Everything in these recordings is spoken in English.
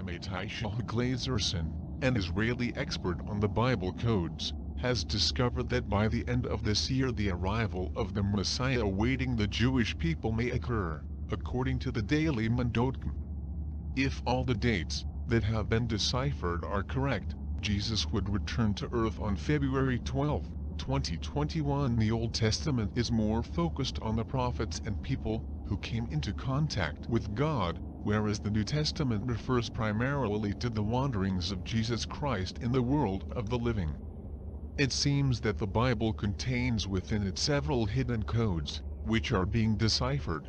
Matthias Glazerson, an Israeli expert on the Bible codes, has discovered that by the end of this year the arrival of the Messiah awaiting the Jewish people may occur, according to the Daily Mundotkum. If all the dates that have been deciphered are correct, Jesus would return to earth on February 12, 2021. The Old Testament is more focused on the prophets and people who came into contact with God, whereas the New Testament refers primarily to the wanderings of Jesus Christ in the world of the living. It seems that the Bible contains within it several hidden codes, which are being deciphered.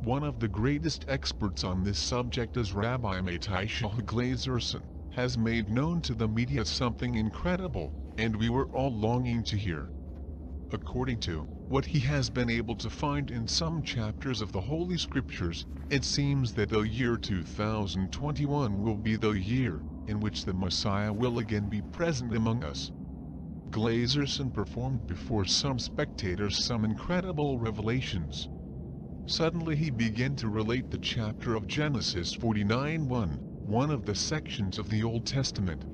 One of the greatest experts on this subject is Rabbi Matthias Glazerson, has made known to the media something incredible, and we were all longing to hear. According to what he has been able to find in some chapters of the Holy Scriptures, it seems that the year 2021 will be the year in which the Messiah will again be present among us. Glazerson performed before some spectators some incredible revelations. Suddenly he began to relate the chapter of Genesis 49:1, one of the sections of the Old Testament.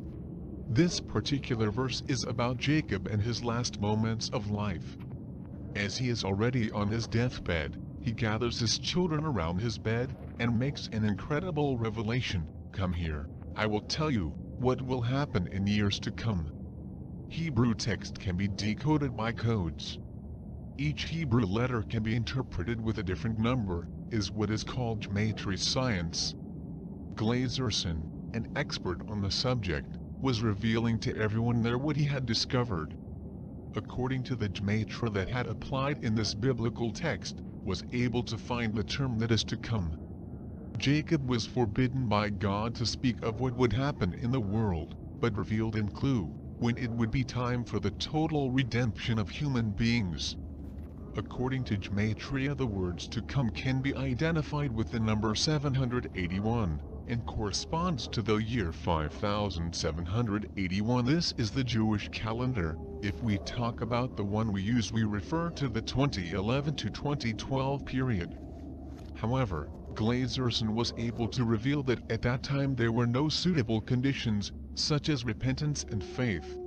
This particular verse is about Jacob and his last moments of life. As he is already on his deathbed, he gathers his children around his bed and makes an incredible revelation. Come here, I will tell you what will happen in years to come. Hebrew text can be decoded by codes. Each Hebrew letter can be interpreted with a different number, is what is called gematria science. Glazerson, an expert on the subject, was revealing to everyone there what he had discovered. According to the gematria that had applied in this biblical text, was able to find the term that is to come. Jacob was forbidden by God to speak of what would happen in the world, but revealed in clue when it would be time for the total redemption of human beings. According to gematria, the words to come can be identified with the number 781, and corresponds to the year 5781. This is the Jewish calendar. If we talk about the one we use, we refer to the 2011 to 2012 period. However, Glazerson was able to reveal that at that time there were no suitable conditions, such as repentance and faith.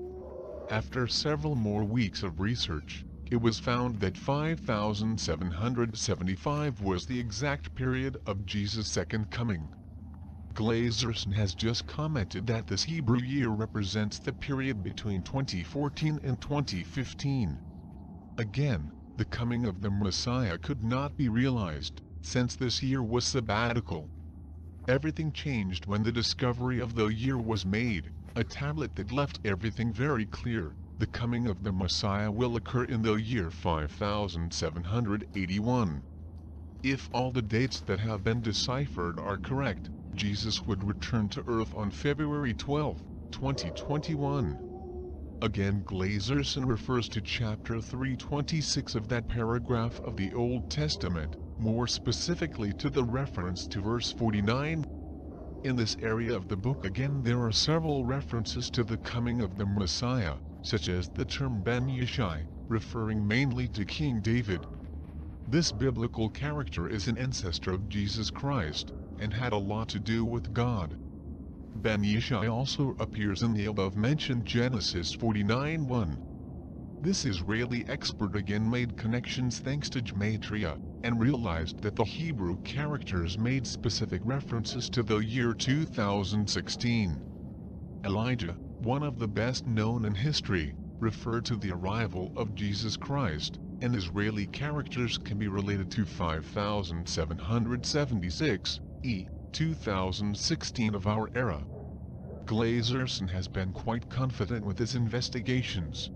After several more weeks of research, it was found that 5775 was the exact period of Jesus' second coming. Glazerson has just commented that this Hebrew year represents the period between 2014 and 2015. Again, the coming of the Messiah could not be realized, since this year was sabbatical. Everything changed when the discovery of the year was made, a tablet that left everything very clear. The coming of the Messiah will occur in the year 5781. If all the dates that have been deciphered are correct, Jesus would return to earth on February 12, 2021. Again, Glazerson refers to chapter 326 of that paragraph of the Old Testament, more specifically to the reference to verse 49. In this area of the book again there are several references to the coming of the Messiah, such as the term Ben Yishai, referring mainly to King David. This biblical character is an ancestor of Jesus Christ, and had a lot to do with God. Ben Yishai also appears in the above-mentioned Genesis 49:1. This Israeli expert again made connections thanks to gematria, and realized that the Hebrew characters made specific references to the year 2016. Elijah, one of the best known in history, referred to the arrival of Jesus Christ, and Israeli characters can be related to 5776, 2016 of our era. Glazerson has been quite confident with his investigations,